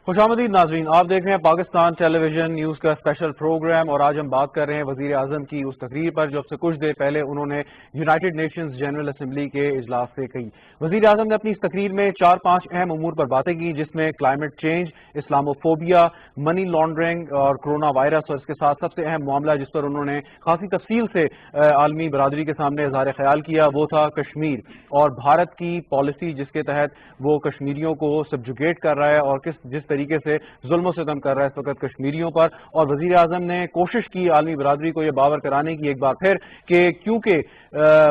خوش آمدید ناظرین، آپ دیکھ رہے ہیں پاکستان ٹیلی ویژن نیوز کا اسپیشل پروگرام، اور آج ہم بات کر رہے ہیں وزیر اعظم کی اس تقریر پر جو اب سے کچھ دیر پہلے انہوں نے یونائٹڈ نیشنز جنرل اسمبلی کے اجلاس سے کہی۔ وزیر اعظم نے اپنی اس تقریر میں 4-5 اہم امور پر باتیں کی، جس میں climate change, Islamophobia, money laundering اور کرونا وائرس، اور اس کے ساتھ سب سے اہم معاملہ جس پر انہوں نے خاصی تفصیل سے عالمی برادری کے سامنے اظہار خیال کیا وہ تھا کشمیر اور بھارت کی پالیسی جس کے تحت وہ کشمیریوں کو سبجوگیٹ کر رہا ہے اور جس طریقے سے ظلم و ستم کر رہا ہے اس وقت کشمیریوں پر۔ اور وزیر اعظم نے کوشش کی عالمی برادری کو یہ باور کرانے کی ایک بار پھر کہ کیونکہ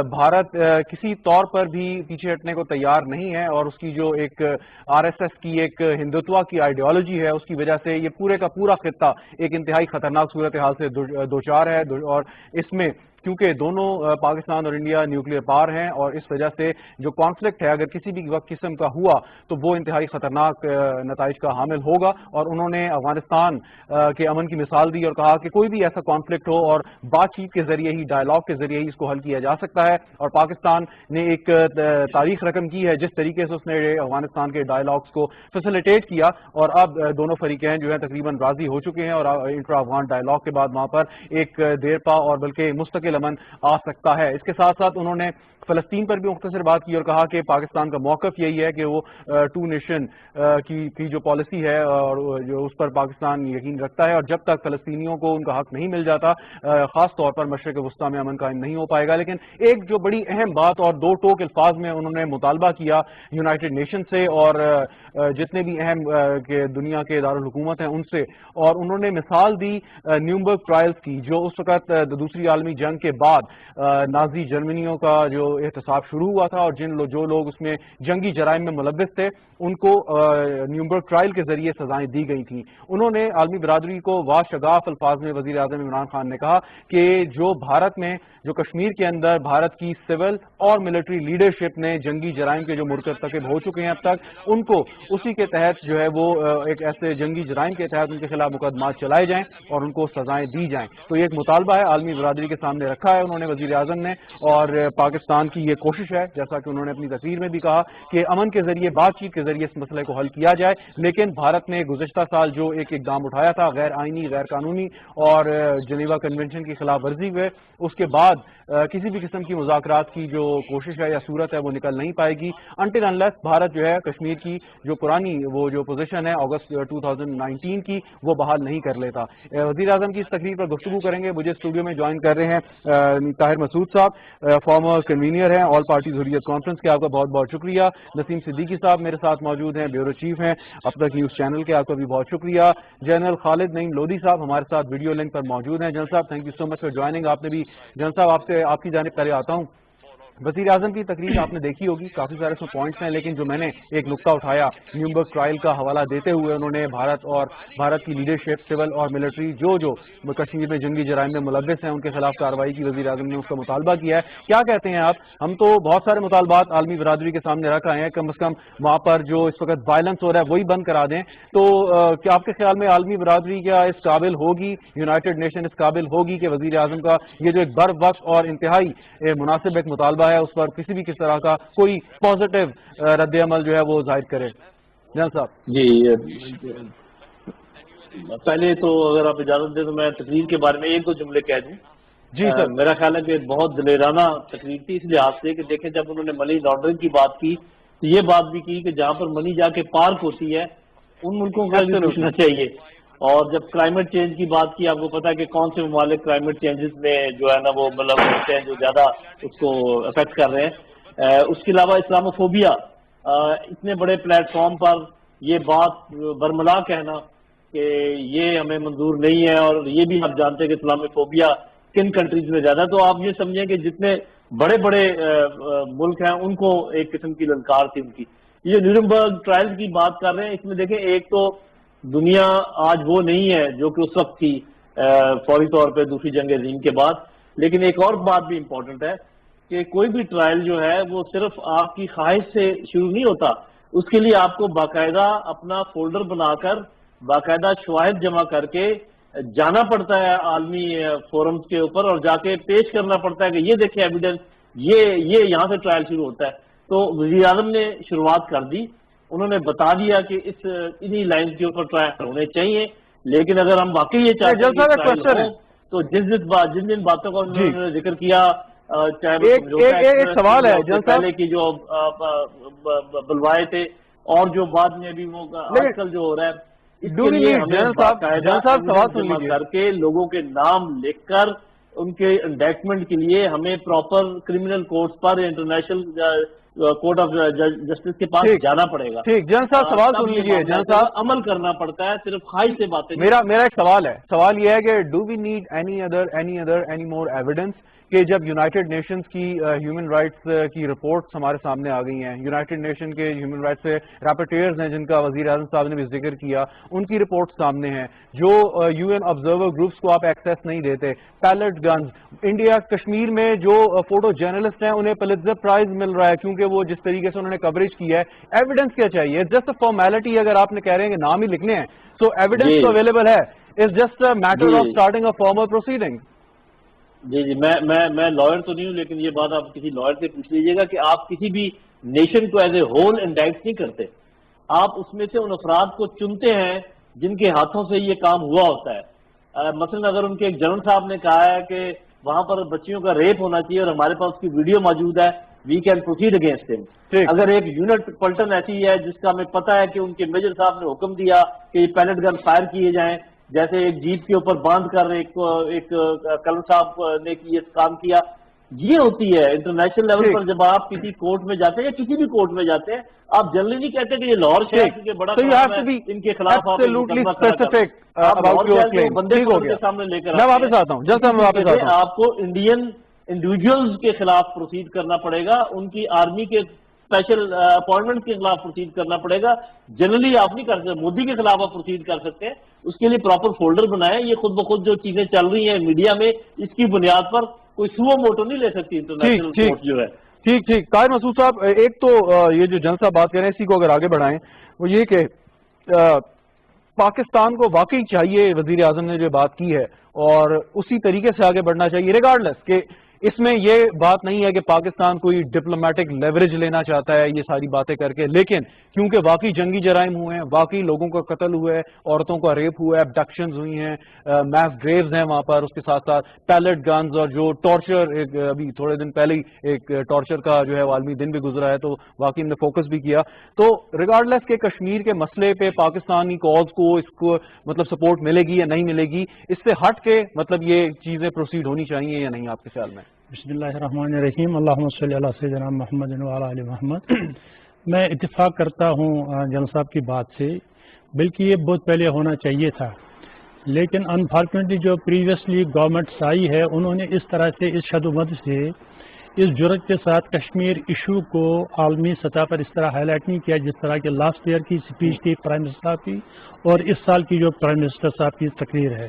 بھارت کسی طور پر بھی پیچھے ہٹنے کو تیار نہیں ہے، اور اس کی جو ایک آر ایس ایس کی ایک ہندوتوا کی آئیڈیالوجی ہے اس کی وجہ سے یہ پورے کا پورا خطہ ایک انتہائی خطرناک صورتحال سے دوچار ہے، اور اس میں کیونکہ دونوں پاکستان اور انڈیا نیوکلیئر پاور ہیں، اور اس وجہ سے جو کانفلکٹ ہے اگر کسی بھی وقت قسم کا ہوا تو وہ انتہائی خطرناک نتائج کا حامل ہوگا۔ اور انہوں نے افغانستان کے امن کی مثال دی اور کہا کہ کوئی بھی ایسا کانفلکٹ ہو اور بات چیت کے ذریعے ہی، ڈائلاگ کے ذریعے ہی اس کو حل کیا جا سکتا ہے، اور پاکستان نے ایک تاریخ رقم کی ہے جس طریقے سے اس نے افغانستان کے ڈائلاگس کو فیسیلیٹیٹ کیا، اور اب دونوں فریقین جو ہیں تقریباً راضی ہو چکے ہیں، اور انٹرا افغان ڈائلاگ کے بعد وہاں پر ایک دیرپا اور بلکہ مستقل امن آ سکتا ہے۔ اس کے ساتھ ساتھ انہوں نے فلسطین پر بھی مختصر بات کی اور کہا کہ پاکستان کا موقف یہی ہے کہ وہ ٹو نیشن کی جو پالیسی ہے اور جو اس پر پاکستان یقین رکھتا ہے، اور جب تک فلسطینیوں کو ان کا حق نہیں مل جاتا خاص طور پر مشرق وسطیٰ میں امن قائم نہیں ہو پائے گا۔ لیکن ایک جو بڑی اہم بات اور دو ٹوک الفاظ میں انہوں نے مطالبہ کیا یونائٹڈ نیشن سے اور جتنے بھی اہم دنیا کے دارالحکومت ہیں ان سے، اور انہوں نے مثال دی نیورنبرگ ٹرائلز کی جو اس وقت دوسری عالمی جنگ کے بعد نازی جرمنیوں کا جو احتساب شروع ہوا تھا، اور جو لوگ اس میں جنگی جرائم میں ملوث تھے ان کو نیورنبرگ ٹرائل کے ذریعے سزائیں دی گئی تھیں۔ انہوں نے عالمی برادری کو واشگاف الفاظ میں وزیر اعظم عمران خان نے کہا کہ جو بھارت میں جو کشمیر کے اندر بھارت کی سول اور ملٹری لیڈرشپ نے جنگی جرائم کے جو مرتکب ہو چکے ہیں اب تک، ان کو اسی کے تحت جو ہے وہ ایک ایسے جنگی جرائم کے تحت ان کے خلاف مقدمات چلائے جائیں اور ان کو سزائیں دی جائیں۔ تو یہ ایک مطالبہ ہے عالمی برادری کے سامنے رکھا ہے انہوں نے وزیر اعظم نے، اور پاکستان کی یہ کوشش ہے جیسا کہ انہوں نے اپنی تقریر میں بھی کہا کہ امن کے ذریعے، بات چیت کے ذریعے اس مسئلے کو حل کیا جائے۔ لیکن بھارت نے گزشتہ سال جو ایک اقدام اٹھایا تھا غیر آئینی، غیر قانونی اور جنیوا کنونشن کی خلاف ورزی ہوئے، اس کے بعد کسی بھی قسم کی مذاکرات کی جو کوشش ہے یا صورت ہے وہ نکل نہیں پائے گی انٹل انلیس بھارت جو ہے کشمیر کی جو پرانی وہ جو پوزیشن ہے اگست 2019 کی وہ بحال نہیں کر لیتا۔ وزیر اعظم کی اس تقریر پر گفتگو کریں گے۔ مجھے اسٹوڈیو میں جوائن کر رہے ہیں طاہر مسعود صاحب، فارمر کنوینئر ہیں آل پارٹیز حریت کانفرنس کے، آپ کا بہت بہت شکریہ۔ نسیم صدیقی صاحب میرے ساتھ موجود ہیں، بیورو چیف ہیں اب تک نیوز چینل کے، آپ کا بھی بہت شکریہ۔ جنرل خالد نعیم لودھی صاحب ہمارے ساتھ ویڈیو لنک پر موجود ہیں۔ جنرل صاحب thank you so much for joining. آپ نے بھی جنرل صاحب آپ کی جانب پہلے آتا ہوں، وزیر اعظم کی تقریر آپ نے دیکھی ہوگی، کافی سارے اس میں پوائنٹس ہیں، لیکن جو میں نے ایک نقطہ اٹھایا نیورنبرگ ٹرائل کا حوالہ دیتے ہوئے انہوں نے بھارت اور بھارت کی لیڈرشپ، سول اور ملٹری جو کشمیر میں جنگی جرائم میں ملوث ہیں ان کے خلاف کارروائی کی وزیر اعظم نے اس کا مطالبہ کیا ہے۔ کیا کہتے ہیں آپ؟ ہم تو بہت سارے مطالبات عالمی برادری کے سامنے رکھ آئے ہیں، کم از کم وہاں پر جو اس وقت وائلنس ہو رہا ہے وہی بند کرا دیں، تو کیا آپ کے خیال میں عالمی برادری کیا اس قابل ہوگی، یونائٹڈ نیشن اس قابل ہوگی کہ وزیر اعظم کا یہ جو ایک بر وقت اور انتہائی مناسب ایک مطالبہ ہے اس پر کسی بھی کس طرح کا کوئی پازیٹیو رد عمل جو ہے وہ ظاہر کرے؟ جنرل صاحب جی، پہلے تو اگر آپ اجازت دیں تو میں تقریر کے بارے میں ایک دو جملے کہہ دوں۔ جی سر۔ میرا خیال ہے کہ بہت دلیرانہ تقریر تھی اس لحاظ سے کہ دیکھیں جب انہوں نے منی لانڈرنگ کی بات کی تو یہ بات بھی کی کہ جہاں پر منی جا کے پارک ہوتی ہے ان ملکوں کا بھی پوچھنا چاہیے، اور جب کلائمیٹ چینج کی بات کی، آپ کو پتا ہے کہ کون سے ممالک کلائمیٹ چینجز میں جو ہے نا وہ مطلب ہوتے ہیں جو زیادہ اس کو افیکٹ کر رہے ہیں۔ اس کے علاوہ اسلاموفوبیا، اتنے بڑے پلیٹ فارم پر یہ بات برملا کہنا کہ یہ ہمیں منظور نہیں ہے، اور یہ بھی آپ جانتے ہیں کہ اسلاموفوبیا کن کنٹریز میں زیادہ، تو آپ یہ سمجھیں کہ جتنے بڑے بڑے ملک ہیں ان کو ایک قسم کی للکار تھی ان کی۔ یہ نیورنبرگ ٹرائلز کی بات کر رہے ہیں، اس میں دیکھیں ایک تو دنیا آج وہ نہیں ہے جو کہ اس وقت تھی فوری طور پہ دوسری جنگ عظیم کے بعد، لیکن ایک اور بات بھی امپورٹنٹ ہے کہ کوئی بھی ٹرائل جو ہے وہ صرف آپ کی خواہش سے شروع نہیں ہوتا، اس کے لیے آپ کو باقاعدہ اپنا فولڈر بنا کر باقاعدہ شواہد جمع کر کے جانا پڑتا ہے عالمی فورمز کے اوپر، اور جا کے پیش کرنا پڑتا ہے کہ یہ دیکھیں ایویڈنس، یہ یہاں سے ٹرائل شروع ہوتا ہے۔ تو وزیر اعظم نے شروعات کر دی، انہوں نے بتا دیا کہ انہی لائن کے اوپر ٹرائل ہونے چاہیے. لیکن اگر ہم واقعی یہ چاہتے ہیں کہ ٹرائل ہوں تو جن جن باتوں کا انہوں نے ذکر کیا, چاہے ایک سوال ہے جن پہلے کی جو بلوائے تھے اور جو بعد میں ابھی وہ آج کل جو ہو رہا ہے, اس کے لیے ہمیں باقاعدہ جمع کر کے لوگوں کے نام لکھ کر ان کے انڈیکٹمنٹ کے لیے ہمیں proper criminal courts per international court of justice کے پاس جانا پڑے گا. ٹھیک, جن صاحب سوال سن لیجیے. جن صاحب عمل کرنا پڑتا ہے, صرف خواہش سے باتیں. میرا ایک سوال ہے, سوال یہ ہے کہ do we need any more evidence کہ جب یونائٹڈ نیشنز کی ہیومن رائٹس کی رپورٹس ہمارے سامنے آ گئی ہیں, یونائٹڈ نیشن کے ہیومن رائٹس سے راپورٹیئرز ہیں جن کا وزیر اعظم صاحب نے بھی ذکر کیا, ان کی رپورٹس سامنے ہیں, جو یو این آبزرور گروپس کو آپ ایکسیس نہیں دیتے, پیلٹ گنز, انڈیا کشمیر میں جو فوٹو جرنلسٹ ہیں انہیں پلٹزر پرائز مل رہا ہے کیونکہ وہ جس طریقے سے انہوں نے کوریج کی ہے. ایویڈنس کیا چاہیے؟ Just a formality. اگر آپ نے کہہ رہے ہیں کہ نام ہی لکھنے ہیں تو ایویڈنس تو اویلیبل ہے, it's just a matter of starting a formal proceeding. جی میں لائر تو نہیں ہوں, لیکن یہ بات آپ کسی لائر سے پوچھ لیجیے گا کہ آپ کسی بھی نیشن کو ایز اے ہول انڈائٹ نہیں کرتے, آپ اس میں سے ان افراد کو چنتے ہیں جن کے ہاتھوں سے یہ کام ہوا ہوتا ہے. مثلا اگر ان کے ایک جنرل صاحب نے کہا ہے کہ وہاں پر بچیوں کا ریپ ہونا چاہیے اور ہمارے پاس اس کی ویڈیو موجود ہے, وی کین پروسیڈ اگینسٹ ہم. اگر ایک یونٹ پلٹن ایسی ہے جس کا ہمیں پتہ ہے کہ ان کے میجر صاحب نے حکم دیا کہ یہ پیلٹ گن فائر کیے جائیں, جیسے ایک جیپ کے اوپر باندھ کر ایک کلر صاحب نے یہ کام کیا, یہ ہوتی ہے انٹرنیشنل لیول پر. جب آپ کسی کورٹ میں جاتے ہیں یا کسی بھی کورٹ میں جاتے ہیں, آپ جنرلی نہیں کہتے کہ یہ لاہور شہر کیونکہ بڑا ان کے خلاف آپ بندے کو سامنے لے کر واپس آتا ہوں. آپ کو انڈین انڈیویجولز کے خلاف پروسیڈ کرنا پڑے گا, ان کی آرمی کے اسپیشل اپوائنٹمنٹ کے خلاف پروسیڈ کرنا پڑے گا. جنرلی آپ نہیں کر سکتے, مودی کے خلاف آپ پروسیڈ کر سکتے ہیں, اس کے لیے پراپر فولڈر بنائیں. یہ خود بخود جو چیزیں چل رہی ہیں میڈیا میں, اس کی بنیاد پر کوئی سو موٹو نہیں لے سکتی انٹرنیشنل کورٹ جو ہے. ٹھیک. طاہر مسعود صاحب, ایک تو یہ جو جن صاحب بات کر رہے ہیں اسی کو اگر آگے بڑھائیں, وہ یہ کہ پاکستان کو واقعی چاہیے, وزیر اعظم نے جو بات کی ہے, اور اسی طریقے سے آگے بڑھنا چاہیے ریگارڈلیس کہ اس میں یہ بات نہیں ہے کہ پاکستان کوئی ڈپلومیٹک لیوریج لینا چاہتا ہے یہ ساری باتیں کر کے, لیکن کیونکہ واقعی جنگی جرائم ہوئے ہیں, واقعی لوگوں کا قتل ہوا ہے, عورتوں کا ریپ ہوا ہے, ابڈکشنز ہوئی ہیں, میس گریوز ہیں وہاں پر, اس کے ساتھ ساتھ پیلٹ گنز اور جو ٹارچر, ابھی تھوڑے دن پہلے ہی ایک ٹارچر کا جو ہے عالمی دن بھی گزرا ہے, تو واقعی ہم نے فوکس بھی کیا. تو ریگارڈلیس کہ کشمیر کے مسئلے پہ پاکستانی کاز کو اس کو مطلب سپورٹ ملے گی یا نہیں ملے گی, اس سے ہٹ کے مطلب یہ چیزیں پروسیڈ ہونی چاہیے یا نہیں آپ کے خیال میں؟ بسم اللہ الرحمن الرحیم. اللہم صلی علی سیدنا محمد وعلی آل محمد. میں اتفاق کرتا ہوں جنرل صاحب کی بات سے, بلکہ یہ بہت پہلے ہونا چاہیے تھا, لیکن انفارچونیٹلی جو پریویسلی گورنمنٹس آئی ہے انہوں نے اس طرح سے, اس شد و مد سے, اس جرت کے ساتھ کشمیر ایشو کو عالمی سطح پر اس طرح ہائی لائٹ نہیں کیا جس طرح کہ لاسٹ ایئر کی اسپیچ تھی پرائم منسٹر صاحب کی اور اس سال کی جو پرائم منسٹر صاحب کی تقریر ہے,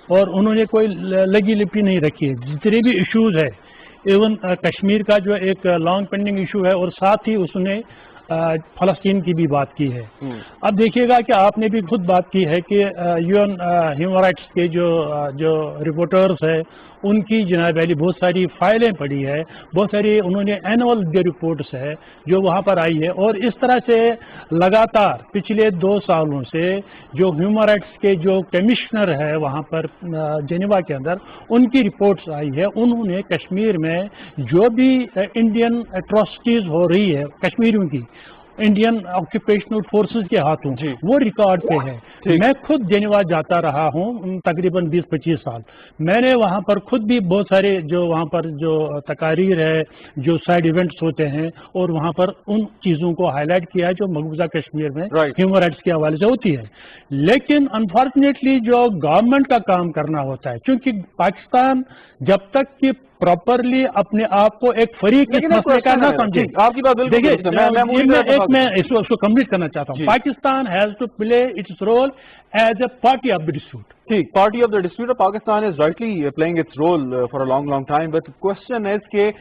اور انہوں نے کوئی لگی لپی نہیں رکھی. جتنے بھی ایشوز ہے, ایون کشمیر کا جو ایک لانگ پینڈنگ ایشو ہے, اور ساتھ ہی اس نے فلسطین کی بھی بات کی ہے. اب دیکھیے گا کہ آپ نے بھی خود بات کی ہے کہ یو این ہیومن رائٹس کے جو رپورٹرز ہیں ان کی جناب علی بہت ساری فائلیں پڑی ہے, بہت ساری انہوں نے اینول جو رپورٹس ہے جو وہاں پر آئی ہے, اور اس طرح سے لگاتار پچھلے 2 سالوں سے جو ہیومن رائٹس کے جو کمشنر ہے وہاں پر جنیوا کے اندر, ان کی رپورٹس آئی ہے. انہوں نے کشمیر میں جو بھی انڈین اٹراسٹیز ہو رہی ہے کشمیریوں کی انڈین آکوپیشنل فورسز کے ہاتھوں, وہ ریکارڈ پہ ہے. میں خود جنیوا جاتا رہا ہوں تقریباً 20-25 سال. میں نے وہاں پر خود بھی بہت سارے جو وہاں پر جو تقاریر ہے, جو سائیڈ ایونٹس ہوتے ہیں, اور وہاں پر ان چیزوں کو ہائی لائٹ کیا ہے جو مقبوضہ کشمیر میں ہیومن رائٹس کے حوالے سے ہوتی ہے. لیکن انفارچونیٹلی جو گورنمنٹ کا کام کرنا ہوتا ہے, کیونکہ پاکستان جب تک کہ پراپرلی اپنے آپ کو ایک فریق اس مسئلے کا نہ سمجھے. آپ کی بات بالکل, میں اس کو کمپلیٹ کرنا چاہتا ہوں. Pakistan has to play its role as a party of the dispute. ٹھیک, party of the dispute. Pakistan is rightly playing its role for a long time, but question is کہ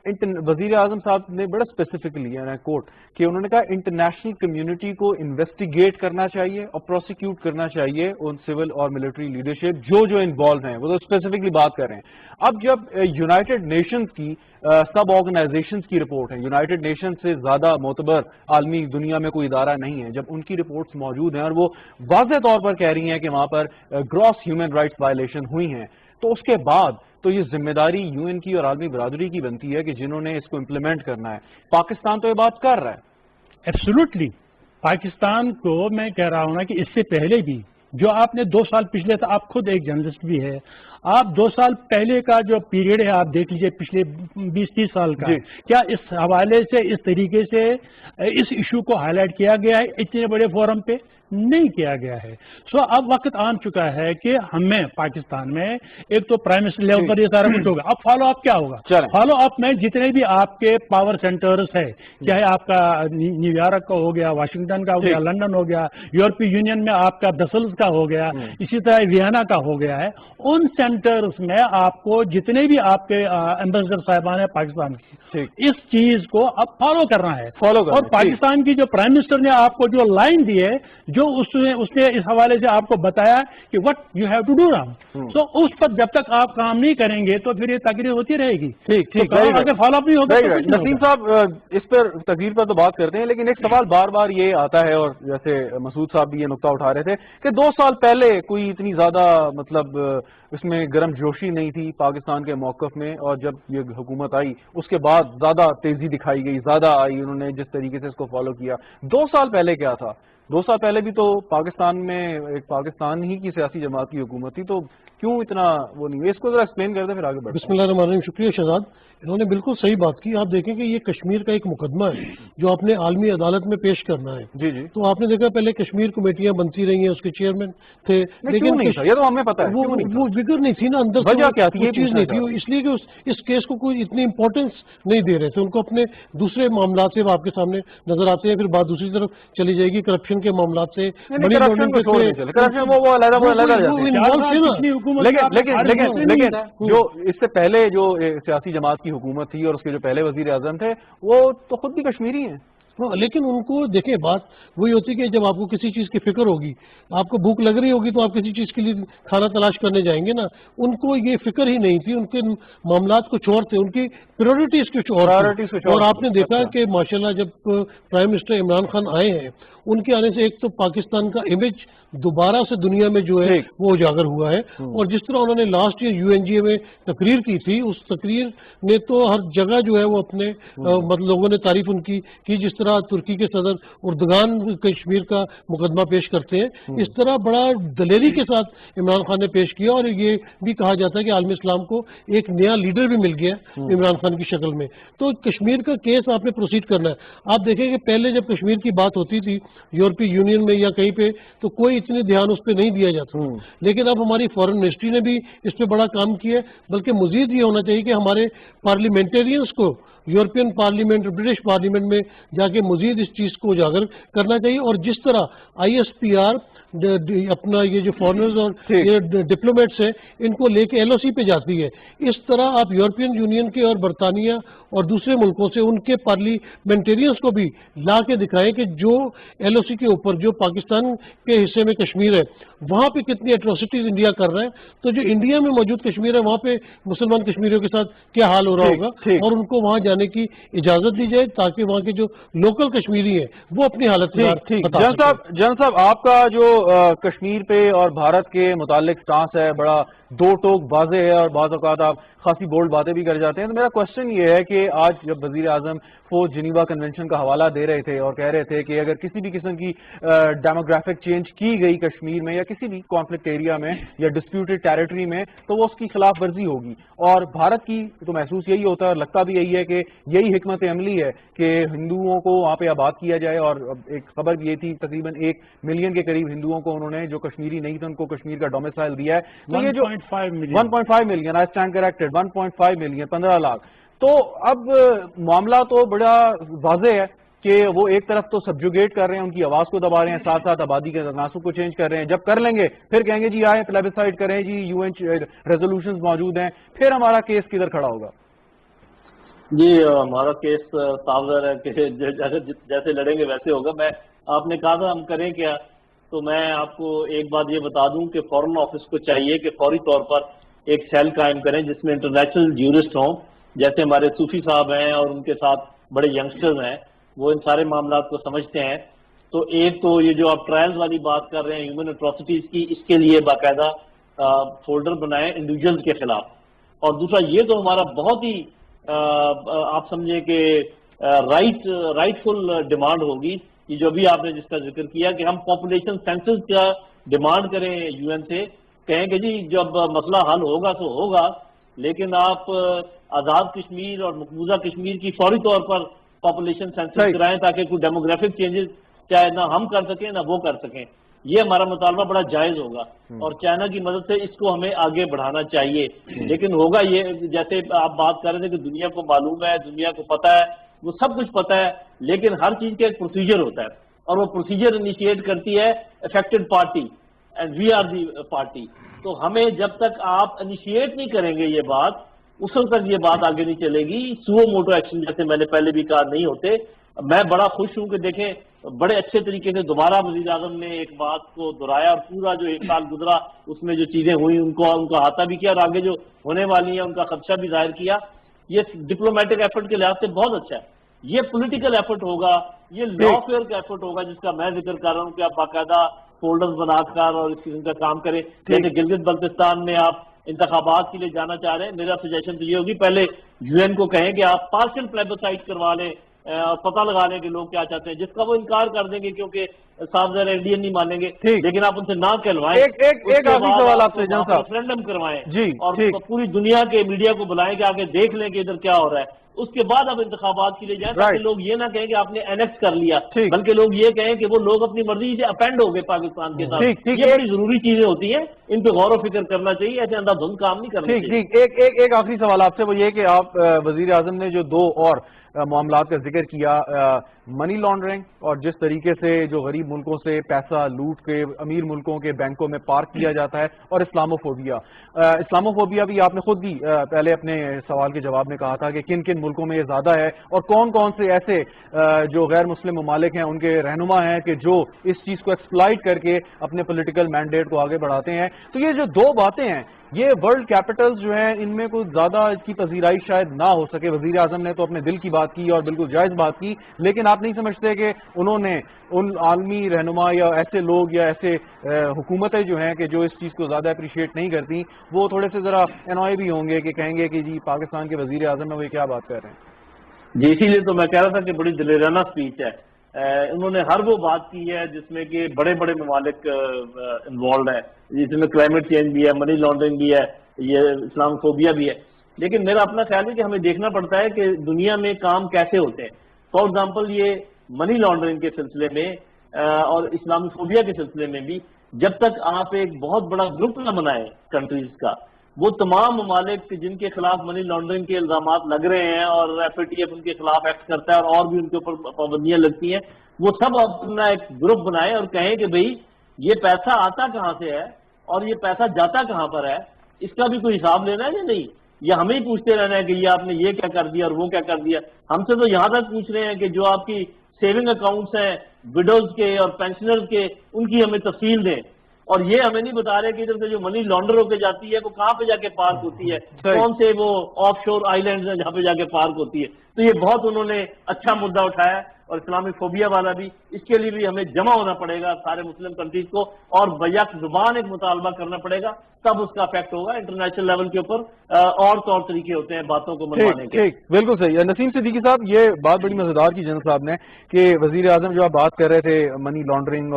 وزیر اعظم صاحب نے بڑا اسپیسیفکلی کوٹ کہ انہوں نے کہا انٹرنیشنل کمیونٹی کو انویسٹیگیٹ کرنا چاہیے اور پروسیکیوٹ کرنا چاہیے ان سول اور ملٹری لیڈرشپ جو انوالو ہیں، وہ تو اسپیسیفکلی بات کر رہے ہیں. اب جب یونائٹڈ نیشنز کی سب آرگنائزیشنز کی رپورٹ ہے، یونائٹڈ نیشنز سے زیادہ معتبر عالمی دنیا میں کوئی ادارہ نہیں ہے، جب ان کی رپورٹس موجود ہیں اور وہ واضح طور پر کہہ رہی ہیں کہ وہاں پر گراس ہیومن رائٹس وائلیشن ہوئی ہیں، تو اس کے بعد تو یہ ذمہ داری یو این کی اور عالمی برادری کی بنتی ہے کہ جنہوں نے اس کو امپلیمنٹ کرنا ہے. پاکستان تو یہ بات کر رہا ہے. ایبسولوٹلی. پاکستان کو میں کہہ رہا ہوں نا کہ اس سے پہلے بھی جو آپ نے 2 سال پچھلے تھا، آپ خود ایک جرنلسٹ بھی ہے، آپ 2 سال پہلے کا جو پیریڈ ہے آپ دیکھ لیجئے پچھلے 20-30 سال کا، کیا اس حوالے سے اس طریقے سے اس ایشو کو ہائی لائٹ کیا گیا ہے اتنے بڑے فورم پہ؟ نہیں کیا گیا ہے. سو اب وقت آن چکا ہے کہ ہمیں پاکستان میں ایک تو پرائم منسٹر لیول پر یہ سارا کچھ ہوگا. اب فالو اپ کیا ہوگا؟ فالو اپ میں جتنے بھی آپ کے پاور سینٹرز ہے، چاہے آپ کا نیو یارک کا ہو گیا، واشنگٹن کا ہو گیا، لندن ہو گیا، یورپی یونین میں آپ کا برسلز کا ہو گیا، اسی طرح وینا کا ہو گیا ہے، ان سینٹرز میں آپ کو جتنے بھی آپ کے ایمبیسڈر صاحبان ہیں پاکستان کی، اس چیز کو اب فالو کرنا ہے. اور پاکستان کی جو پرائم منسٹر نے آپ کو جو لائن دی ہے، جو اس نے اس حوالے سے آپ کو بتایا کہ what you have to do now, so اس پر جب تک آپ کام نہیں کریں گے تو پھر یہ تقریر ہوتی رہے گی. ٹھیک فالو اپ نہیں ہوگا. نسیم صاحب اس پر تقریر پر تو بات کرتے ہیں، لیکن ایک سوال بار بار یہ آتا ہے، اور جیسے مسعود صاحب بھی یہ نقطہ اٹھا رہے تھے کہ 2 سال پہلے کوئی اتنی زیادہ مطلب اس میں گرم جوشی نہیں تھی پاکستان کے موقف میں، اور جب یہ حکومت آئی اس کے بعد زیادہ تیزی دکھائی گئی، زیادہ آئی، انہوں نے جس طریقے سے اس کو فالو کیا. 2 سال پہلے کیا تھا؟ 2 سال پہلے بھی تو پاکستان میں ایک پاکستان ہی کی سیاسی جماعت کی حکومت تھی، تو کیوں اتنا وہ نہیں ہے؟ اس کو ذرا ایکسپلین کر دیں پھر آگے بڑھیں. بسم اللہ الرحمن الرحیم. شکریہ شہزاد، انہوں نے بالکل صحیح بات کی. آپ دیکھیں کہ یہ کشمیر کا ایک مقدمہ ہے جو آپ نے عالمی عدالت میں پیش کرنا ہے. جی تو آپ نے دیکھا پہلے کشمیر کمیٹیاں بنتی رہی ہیں، اس کے چیئرمین تھے، لیکن یہ تو ہمیں پتا ہے وہ فکر نہیں تھی نا اندر سے، وجہ کیا تھی یہ چیز نہیں تھی، اس لیے کہ اس کیس کو کوئی اتنی امپورٹنس نہیں دے رہے تھے. ان کو اپنے دوسرے معاملات سے آپ کے سامنے نظر آتے ہیں، پھر بات دوسری طرف چلی جائے گی، کرپشن کے معاملات سے. لیکن جو اس سے پہلے جو سیاسی جماعت کی حکومت تھی اور اس کے جو پہلے وزیر اعظم تھے وہ تو خود بھی کشمیری ہیں. لیکن ان کو دیکھیں، بات وہی ہوتی ہے کہ جب آپ کو کسی چیز کی فکر ہوگی، آپ کو بھوک لگ رہی ہوگی تو آپ کسی چیز کے لیے کھانا تلاش کرنے جائیں گے نا. ان کو یہ فکر ہی نہیں تھی، ان کے معاملات کچھ اور تھے، ان کی پریورٹیز کچھ اور تھیں. اور آپ نے دیکھا کہ ماشاءاللہ جب پرائم منسٹر عمران خان آئے ہیں، ان کے آنے سے ایک تو پاکستان کا امیج دوبارہ سے دنیا میں جو ہے وہ اجاگر ہوا ہے. اور جس طرح انہوں نے last year U N G A میں تقریر کی تھی، اس تقریر نے تو ہر جگہ جو ہے وہ اپنے لوگوں نے تعریف ان کی کی. جس طرح ترکی کے صدر اردگان کشمیر کا مقدمہ پیش کرتے ہیں، اس طرح بڑا دلیری کے ساتھ عمران خان نے پیش کیا. اور یہ بھی کہا جاتا ہے کہ عالم اسلام کو ایک نیا لیڈر بھی مل گیا عمران خان کی شکل میں. تو کشمیر کا کیس آپ نے پروسیڈ کرنا ہے. آپ دیکھیں کہ پہلے جب کشمیر کی بات ہوتی تھی یورپی یونین میں یا کہیں پہ، تو کوئی اتنے دھیان اس پہ نہیں دیا جاتا. لیکن اب ہماری فارن منسٹری نے بھی اس پہ بڑا کام کیا ہے. بلکہ مزید یہ ہونا چاہیے کہ ہمارے پارلیمنٹیرینز کو یورپین پارلیمنٹ اور برٹش پارلیمنٹ میں جا کے مزید اس چیز کو اجاگر کرنا چاہیے. اور جس طرح آئی ایس پی آر اپنا یہ جو فارنرز اور یہ ڈپلومیٹس ہیں ان کو لے کے ایل او سی پہ جاتی ہے، اس طرح آپ یورپین یونین کے اور برطانیہ اور دوسرے ملکوں سے ان کے پارلیمنٹیرینز کو بھی لا کے دکھائیں کہ جو ایل او سی کے اوپر جو پاکستان کے حصے میں کشمیر ہے وہاں پہ کتنی ایٹروسٹیز انڈیا کر رہا ہے، تو جو انڈیا میں موجود کشمیر ہے وہاں پہ مسلمان کشمیریوں کے ساتھ کیا حال ہو رہا ہوگا، اور ان کو وہاں جانے کی اجازت دی جائے تاکہ وہاں کے جو لوکل کشمیری ہیں وہ اپنی حالت جنرل صاحب آپ کا جو کشمیر پہ اور بھارت کے متعلق سٹانس ہے بڑا دو ٹوک واضح ہے، اور بعض اوقات آپ خاصی بولڈ باتیں بھی کر جاتے ہیں. تو میرا کوشچن یہ ہے کہ آج جب وزیر اعظم فوج جنیوا کنونشن کا حوالہ دے رہے تھے اور کہہ رہے تھے کہ اگر کسی بھی قسم کی ڈیموگرافک چینج کی گئی کشمیر میں یا کسی بھی کانفلکٹ ایریا میں یا ڈسپیوٹڈ ٹیریٹری میں تو وہ اس کی خلاف ورزی ہوگی، اور بھارت کی تو محسوس یہی ہوتا ہے اور لگتا بھی یہی ہے کہ یہی حکمت عملی ہے کہ ہندوؤں کو وہاں پہ آباد کیا جائے. اور ایک خبر بھی یہ تھی تقریباً 1 ملین کے قریب ہندوؤں کو انہوں نے جو کشمیری نہیں تھے ان کو کشمیر کا ڈومیسائل دیا ہے. تو یہ جو 1.5 million I stand corrected 1.5 million 15 lakh. تو اب معاملہ تو بڑا واضح ہے کہ وہ ایک طرف تو سبجوگیٹ کر رہے ہیں، ان کی آواز کو دبا رہے ہیں، ساتھ ساتھ آبادی کے تناسب کو چینج کر رہے ہیں. جب کر لیں گے پھر کہیں گے جی آئے پلیبسائڈ کریں، جی یو این ریزولوشنز موجود ہیں، پھر ہمارا کیس کدھر کھڑا ہوگا؟ جی ہمارا کیس صاف ظاہر ہے کہ جیسے لڑیں گے ویسے ہوگا. آپ نے کہا تھا ہم کریں کیا, تو میں آپ کو ایک بات یہ بتا دوں کہ فورن آفس کو چاہیے کہ فوری طور پر ایک سیل قائم کریں جس میں انٹرنیشنل جیورسٹ ہوں, جیسے ہمارے صوفی صاحب ہیں اور ان کے ساتھ بڑے ینگسٹرز ہیں, وہ ان سارے معاملات کو سمجھتے ہیں. تو ایک تو یہ جو آپ ٹرائلز والی بات کر رہے ہیں ہیومن اٹراسٹیز کی, اس کے لیے باقاعدہ فولڈر بنائیں انڈیویجولز کے خلاف. اور دوسرا یہ تو ہمارا بہت ہی آپ سمجھیں کہ رائٹ فل ڈیمانڈ ہوگی, یہ جو بھی آپ نے جس کا ذکر کیا کہ ہم پاپولیشن سینسس کا ڈیمانڈ کریں یو این سے, کہیں کہ جی جب مسئلہ حل ہوگا تو ہوگا, لیکن آپ آزاد کشمیر اور مقبوضہ کشمیر کی فوری طور پر پاپولیشن سینسس کرائیں تاکہ کوئی ڈیموگرافک چینجز چاہے نہ ہم کر سکیں نہ وہ کر سکیں. یہ ہمارا مطالبہ بڑا جائز ہوگا اور چائنا کی مدد سے اس کو ہمیں آگے بڑھانا چاہیے. لیکن ہوگا یہ جیسے آپ بات کر رہے تھے کہ دنیا کو معلوم ہے, دنیا کو پتہ ہے, وہ سب کچھ پتہ ہے, لیکن ہر چیز کا ایک پروسیجر ہوتا ہے اور وہ پروسیجر انیشیٹ کرتی ہے affected party and we are the party. تو ہمیں جب تک آپ انیشیٹ نہیں کریں گے یہ بات, اس وقت تک یہ بات آگے نہیں چلے گی. سو موٹو ایکشن جیسے میں نے پہلے بھی کہا نہیں ہوتے. میں بڑا خوش ہوں کہ دیکھیں بڑے اچھے طریقے سے دوبارہ وزیر اعظم نے ایک بات کو دہرایا اور پورا جو ایک سال گزرا اس میں جو چیزیں ہوئی ان کو احاطہ بھی کیا اور آگے جو ہونے والی ہیں ان کا خدشہ بھی ظاہر کیا. یہ ڈپلومیٹک ایفرٹ کے لحاظ سے بہت اچھا ہے. یہ پولیٹیکل ایفرٹ ہوگا, یہ لا فیئر کا ایفرٹ ہوگا جس کا میں ذکر کر رہا ہوں کہ آپ باقاعدہ فولڈرز بنا کر اور اس قسم کا کام کریں. جیسے گلگت بلتستان میں آپ انتخابات کے لیے جانا چاہ رہے ہیں, میرا سجیشن تو یہ ہوگی پہلے یو این کو کہیں کہ آپ پارشل پلیبسائٹ کروا لیں, پتہ لگا لیں کہ لوگ کیا چاہتے ہیں, جس کا وہ انکار کر دیں گے کیونکہ صاحب ذرا انڈین نہیں مانیں گے, لیکن آپ ان سے نہ کہلوائیں. ایک آخری سوال آپ سے جناب صاحب, ریفرینڈم کروائیں جی اور پوری دنیا کے میڈیا کو بلائیں کہ آگے دیکھ لیں کہ ادھر کیا ہو رہا ہے. اس کے بعد آپ انتخابات کے لیے جائیں تاکہ لوگ یہ نہ کہیں کہ آپ نے اینیکس کر لیا, بلکہ لوگ یہ کہیں کہ وہ لوگ اپنی مرضی سے اپینڈ ہو گئے پاکستان کے ساتھ. یہ بڑی ضروری چیزیں ہوتی ہیں, ان پہ غور و فکر کرنا چاہیے, ایسے اندھا دھند کام نہیں کرنا چاہیے. ایک آخری سوال آپ سے وہ یہ کہ آپ وزیر اعظم نے جو دو اور معاملات کا ذکر کیا, منی لانڈرنگ اور جس طریقے سے جو غریب ملکوں سے پیسہ لوٹ کے امیر ملکوں کے بینکوں میں پارک کیا جاتا ہے, اور اسلاموفوبیا. اسلاموفوبیا بھی آپ نے خود بھی پہلے اپنے سوال کے جواب میں کہا تھا کہ کن کن ملکوں میں یہ زیادہ ہے اور کون کون سے ایسے جو غیر مسلم ممالک ہیں ان کے رہنما ہیں کہ جو اس چیز کو ایکسپلائٹ کر کے اپنے پولیٹیکل مینڈیٹ کو آگے بڑھاتے ہیں. تو یہ جو دو باتیں ہیں, یہ ورلڈ کیپٹلز جو ہیں ان میں کوئی زیادہ اس کی پذیرائی شاید نہ ہو سکے. وزیر اعظم نے تو اپنے دل کی بات کی اور بالکل جائز بات کی, لیکن آپ نہیں سمجھتے کہ انہوں نے ان عالمی رہنما یا ایسے لوگ یا ایسے حکومتیں جو ہیں کہ جو اس چیز کو زیادہ اپریشیٹ نہیں کرتی, وہ تھوڑے سے ذرا انوائے بھی ہوں گے کہ کہیں گے کہ جی پاکستان کے وزیر اعظم میں وہ کیا بات کر رہے ہیں. جی اسی لیے تو میں کہہ رہا تھا کہ بڑی دلیرانہ اسپیچ ہے. انہوں نے ہر وہ بات کی ہے جس میں کہ بڑے بڑے ممالک انوالوڈ ہیں, جس میں کلائمیٹ چینج بھی ہے, منی لانڈرنگ بھی ہے, یہ اسلام فوبیا بھی ہے. لیکن میرا اپنا خیال ہے کہ ہمیں دیکھنا پڑتا ہے کہ دنیا میں کام کیسے ہوتے ہیں. فار ایگزامپل یہ منی لانڈرنگ کے سلسلے میں اور اسلامی فوبیا کے سلسلے میں بھی جب تک آپ ایک بہت بڑا گروپ نہ بنائیں کنٹریز کا, وہ تمام ممالک جن کے خلاف منی لانڈرنگ کے الزامات لگ رہے ہیں اور ایف اے ٹی ایف ان کے خلاف ایکٹ کرتا ہے اور بھی ان کے اوپر پابندیاں لگتی ہیں, وہ سب اپنا ایک گروپ بنائیں اور کہیں کہ بھئی یہ پیسہ آتا کہاں سے ہے اور یہ پیسہ جاتا کہاں پر ہے, اس کا بھی کوئی حساب لینا ہے یا نہیں, یا ہمیں ہی پوچھتے رہنا ہے کہ یہ آپ نے یہ کیا کر دیا اور وہ کیا کر دیا. ہم سے تو یہاں تک پوچھ رہے ہیں کہ جو آپ کی سیونگ اکاؤنٹس ہیں وڈوز کے اور پینشنرز کے, ان کی ہمیں تفصیل دیں. اور یہ ہمیں نہیں بتا رہے کہ ادھر سے جو منی لانڈر ہو کے جاتی ہے وہ کہاں پہ جا کے پارک ہوتی ہے, کون سے وہ آف شور آئی لینڈز ہیں جہاں پہ جا کے پارک ہوتی ہے. تو یہ بہت انہوں نے اچھا مدعا اٹھایا, اور اسلامی فوبیا والا بھی. اس کے لیے بھی ہمیں جمع ہونا پڑے گا سارے مسلم کنٹریز کو اور بیک زبان ایک مطالبہ کرنا پڑے گا, تب اس کا افیکٹ ہوگا. انٹرنیشنل لیول کے اوپر اور طور طریقے ہوتے ہیں باتوں کو منوانے کے. بالکل صحیح. نسیم صدیقی صاحب, یہ بات بڑی مزیدار کی جنرل صاحب نے کہ وزیر اعظم جو آپ بات کر رہے تھے منی لانڈرنگ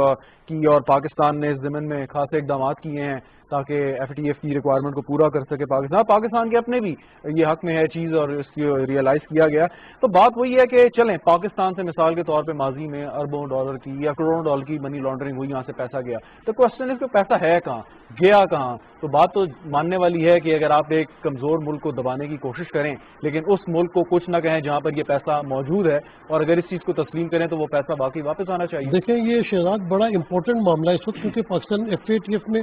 کی, اور پاکستان نے اس ضمن میں خاصے اقدامات کیے ہیں تاکہ ایف ٹی ایف کی ریکوائرمنٹ کو پورا کر سکے پاکستان کے اپنے بھی یہ حق میں ہے چیز اور اس کی ریئلائز کیا گیا. تو بات وہی ہے کہ چلیں پاکستان سے مثال کے طور پہ ماضی میں اربوں ڈالر کی یا کروڑوں ڈالر کی منی لانڈرنگ ہوئی, یہاں سے پیسہ گیا. تو کوشچن اس کو پیسہ ہے کہاں, گیا کہاں؟ تو بات تو ماننے والی ہے کہ اگر آپ ایک کمزور ملک کو دبانے کی کوشش کریں لیکن اس ملک کو کچھ نہ کہیں جہاں پر یہ پیسہ موجود ہے, اور اگر اس چیز کو تسلیم کریں تو وہ پیسہ باقی واپس آنا چاہیے. دیکھیں یہ شہزاد بڑا امپورٹنٹ معاملہ ہے اس وقت, کیونکہ Pakistan F A T F میں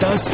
10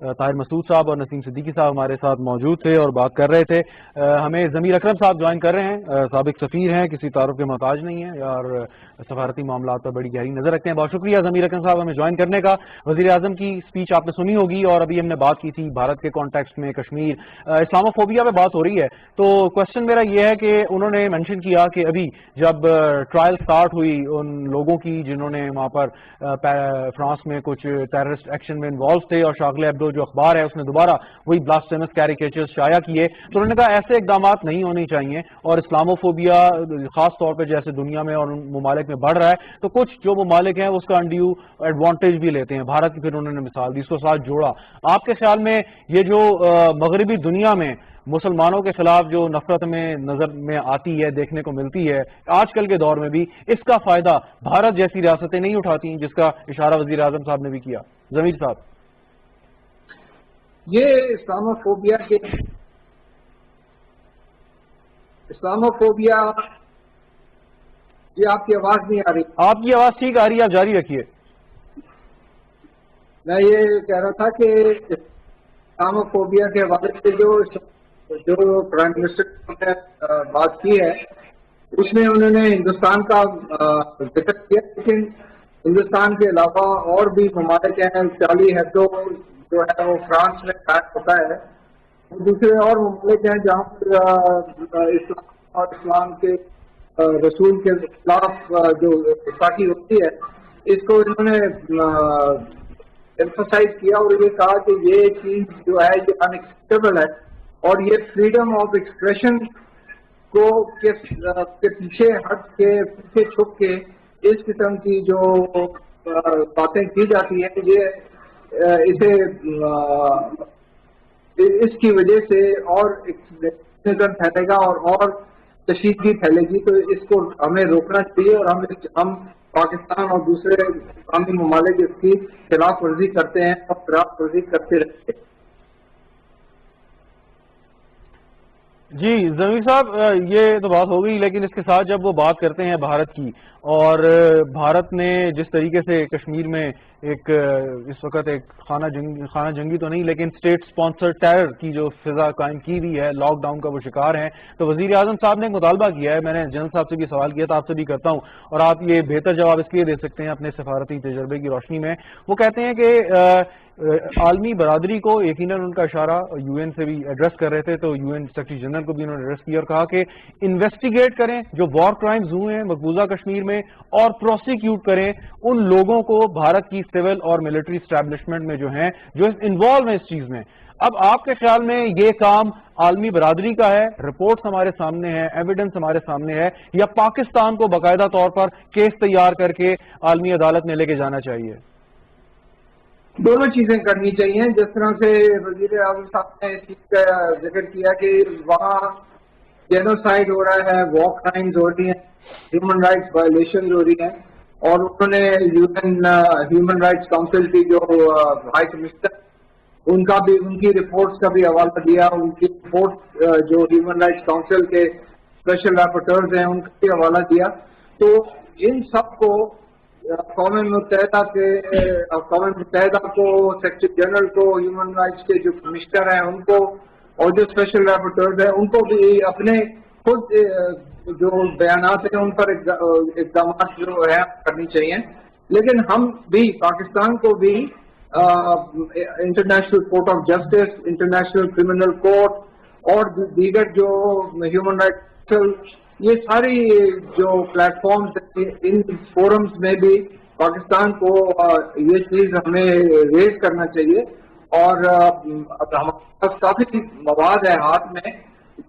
طاہر مسعود صاحب اور نسیم صدیقی صاحب ہمارے ساتھ موجود تھے اور بات کر رہے تھے. ہمیں ضمیر اکرم صاحب جوائن کر رہے ہیں, سابق سفیر ہیں, کسی تعارف کے محتاج نہیں ہیں اور سفارتی معاملات پر بڑی گہری نظر رکھتے ہیں. بہت شکریہ ضمیر اکرم صاحب ہمیں جوائن کرنے کا. وزیر اعظم کی اسپیچ آپ نے سنی ہوگی اور ابھی ہم نے بات کی تھی بھارت کے کانٹیکسٹ میں کشمیر اسلاموفوبیا پہ بات ہو رہی ہے. تو کوشچن میرا یہ ہے کہ انہوں نے مینشن کیا کہ ابھی جب ٹرائل سٹارٹ ہوئی ان لوگوں کی جنہوں نے وہاں پر فرانس میں کچھ ٹیررسٹ ایکشن میں انوالو تھے اور شارلی ایبڈو جو اخبار ہے اس نے دوبارہ وہی بلاسفیمس کیریکیچرز شائع کیے, تو انہوں نے کہا ایسے اقدامات نہیں ہونے چاہیے اور اسلاموفوبیا خاص طور پہ جیسے دنیا میں اور ممالک میں بڑھ رہا ہے تو کچھ جو ممالک ہیں اس کا انڈیو ایڈوانٹیج بھی لیتے ہیں. بھارت کی پھر انہوں نے مثال دی, اس کو ساتھ جوڑا. آپ کے خیال میں یہ جو مغربی دنیا میں مسلمانوں کے خلاف جو نفرت میں نظر میں آتی ہے, دیکھنے کو ملتی ہے آج کل کے دور میں بھی, اس کا فائدہ بھارت جیسی ریاستیں نہیں اٹھاتی جس کا اشارہ وزیر اعظم صاحب نے بھی کیا؟ ضمیر صاحب. یہ اسلاموفوبیا یہ آپ کی آواز نہیں آ رہی؟ آپ کی آواز ٹھیک آ رہی ہے, آپ جاری رکھیے. میں یہ کہہ رہا تھا کہ اسلاموفوبیا کے حوالے سے جو پرائم منسٹر نے بات کی ہے اس میں انہوں نے ہندوستان کا ذکر کیا, لیکن ہندوستان کے علاوہ اور بھی ممالک ہیں. شارلی ایبڈو جو ہے وہ فرانس میں قائم ہوتا ہے, دوسرے اور ممالک ہیں جہاں پر اسلام اور اسلام کے رسول کے خلاف جو گستاخی ہوتی ہے اس کو انہوں نے ایمفسائز کیا اور یہ کہا کہ یہ چیز جو ہے یہ ان ایکسیپٹیبل ہے اور یہ فریڈم آف ایکسپریشن کو کے پیچھے ہٹ کے پیچھے چھپ کے اس قسم کی جو باتیں کی جاتی ہیں یہ اسے اس کی وجہ سے اور پھیلے گا اور کشیدگی پھیلے گی. تو اس کو ہمیں روکنا چاہیے اور ہم پاکستان اور دوسرے اسلامی ممالک اس کی خلاف ورزی کرتے ہیں اور خلاف ورزی کرتے رہتے ہیں. جی ضمیر صاحب, یہ تو بات ہو گئی, لیکن اس کے ساتھ جب وہ بات کرتے ہیں بھارت کی اور بھارت نے جس طریقے سے کشمیر میں ایک اس وقت ایک خانہ جنگی تو نہیں لیکن اسٹیٹ اسپانسر ٹیرر کی جو فضا قائم کی ہوئی ہے, لاک ڈاؤن کا وہ شکار ہیں, تو وزیر اعظم صاحب نے ایک مطالبہ کیا ہے. میں نے جنرل صاحب سے بھی سوال کیا تھا, آپ سے بھی کرتا ہوں اور آپ یہ بہتر جواب اس لیے دے سکتے ہیں اپنے سفارتی تجربے کی روشنی میں. وہ کہتے ہیں کہ عالمی برادری کو, یقیناً ان کا اشارہ یو این سے بھی ایڈریس کر رہے تھے, تو یو این سیکرٹری جنرل کو بھی انہوں نے ایڈریس کیا اور کہا کہ انویسٹیگیٹ کریں جو وار کرائمز ہوئے ہیں مقبوضہ کشمیر میں اور پروسیکیوٹ کریں ان لوگوں کو بھارت کی سول اور ملٹری اسٹیبلشمنٹ میں جو ہیں جو انوالو ہیں اس چیز میں. اب آپ کے خیال میں یہ کام عالمی برادری کا ہے, رپورٹس ہمارے سامنے ہیں, ایویڈنس ہمارے سامنے ہے, یا پاکستان کو باقاعدہ طور پر کیس تیار کر کے عالمی عدالت میں لے کے جانا چاہیے؟ دونوں چیزیں کرنی چاہیے. جس طرح سے وزیر اعظم صاحب نے اس چیز کا ذکر کیا کہ وہاں جینوسائڈ ہو رہا ہے, وار کرائمز ہو رہی ہیں, ہیومن رائٹس وائلیشن ہو رہی ہیں, اور انہوں نے ہیومن رائٹس کاؤنسل کی جو ہائی کمشنر ان کی رپورٹس کا بھی حوالہ دیا. ان کی رپورٹ جو ہیومن رائٹس کاؤنسل کے اسپیشل رپورٹرز ہیں ان کا بھی حوالہ دیا. تو ان سب کو اقوام متحدہ کو, سیکرٹری جنرل کو, ہیومن رائٹس کے جو کمشنر ہیں ان کو اور جو اسپیشل رپورٹرز ہیں ان کو بھی اپنے خود جو بیانات ہیں ان پر اقدامات جو ہے کرنی چاہیے. لیکن ہم بھی پاکستان کو بھی international court of justice, international criminal court اور دیگر جو ہیومن رائٹس, یہ ساری جو پلیٹ فارمز ان فورمز میں بھی پاکستان کو یہ چیز ہمیں ریز کرنا چاہیے. اور ہمارے پاس کافی مواد ہے ہاتھ میں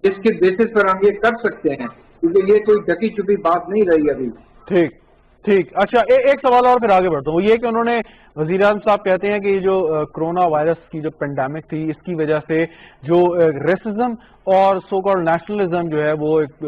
جس کے بیسس پر ہم یہ کر سکتے ہیں, کیونکہ یہ کوئی ڈکی چپی بات نہیں رہی ابھی. ٹھیک. اچھا, ایک سوال اور پھر آگے بڑھتا ہوں. وہ یہ کہ انہوں نے وزیر اعظم صاحب کہتے ہیں کہ یہ جو کرونا وائرس کی جو پینڈیمک تھی اس کی وجہ سے جو ریسزم اور سو کالڈ نیشنلزم جو ہے وہ ایک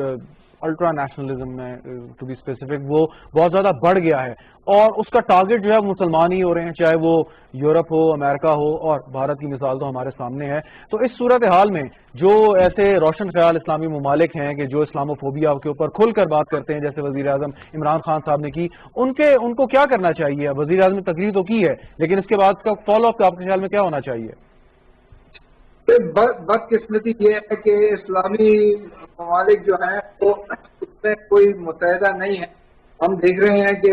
الٹرا نیشنلزم میں ٹو بی اسپیسیفک وہ بہت زیادہ بڑھ گیا ہے اور اس کا ٹارگٹ جو ہے مسلمان ہی ہو رہے ہیں, چاہے وہ یورپ ہو, امریکہ ہو, اور بھارت کی مثال تو ہمارے سامنے ہے. تو اس صورتحال میں جو ایسے روشن خیال اسلامی ممالک ہیں کہ جو اسلاموفوبیا کے اوپر کھل کر بات کرتے ہیں جیسے وزیر اعظم عمران خان صاحب نے کی, ان کو کیا کرنا چاہیے؟ وزیر اعظم نے تقریر تو کی ہے لیکن اس کے بعد کا فالو اپ آپ کے خیال میں کیا ہونا چاہیے؟ بدقسمتی یہ ہے کہ اسلامی ممالک جو ہیں وہ اس میں کوئی متحدہ نہیں ہے. ہم دیکھ رہے ہیں کہ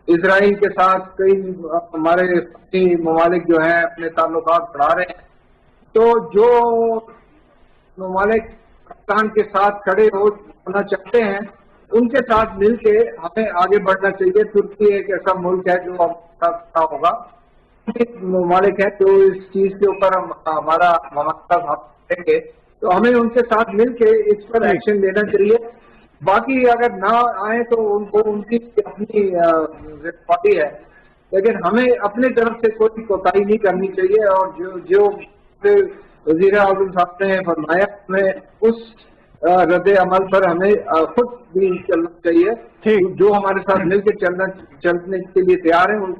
اسرائیل کے ساتھ کئی ہمارے ممالک جو ہیں اپنے تعلقات بڑھا رہے ہیں. تو جو ممالک پاکستان کے ساتھ کھڑے ہونا چاہتے ہیں ان کے ساتھ مل کے ہمیں آگے بڑھنا چاہیے. ترکی ایک ایسا ملک ہے جو ہمارے ساتھ ہوگا. ممالک ہیں جو اس چیز کے اوپر ہمارا مماثلت کریں گے تو ہمیں ان کے ساتھ مل کے اس پر ایکشن لینا چاہیے. باقی اگر نہ آئے تو ان کو ان کی اپنی ذمہ داری ہے, لیکن ہمیں اپنی طرف سے کوئی کوتاہی نہیں کرنی چاہیے. اور جو وزیر اعظم صاحب نے فرمایا ہمیں اس رد عمل پر ہمیں خود بھی چلنا چاہیے. جو ہمارے ساتھ مل کے چلنے کے لیے تیار ہیں ان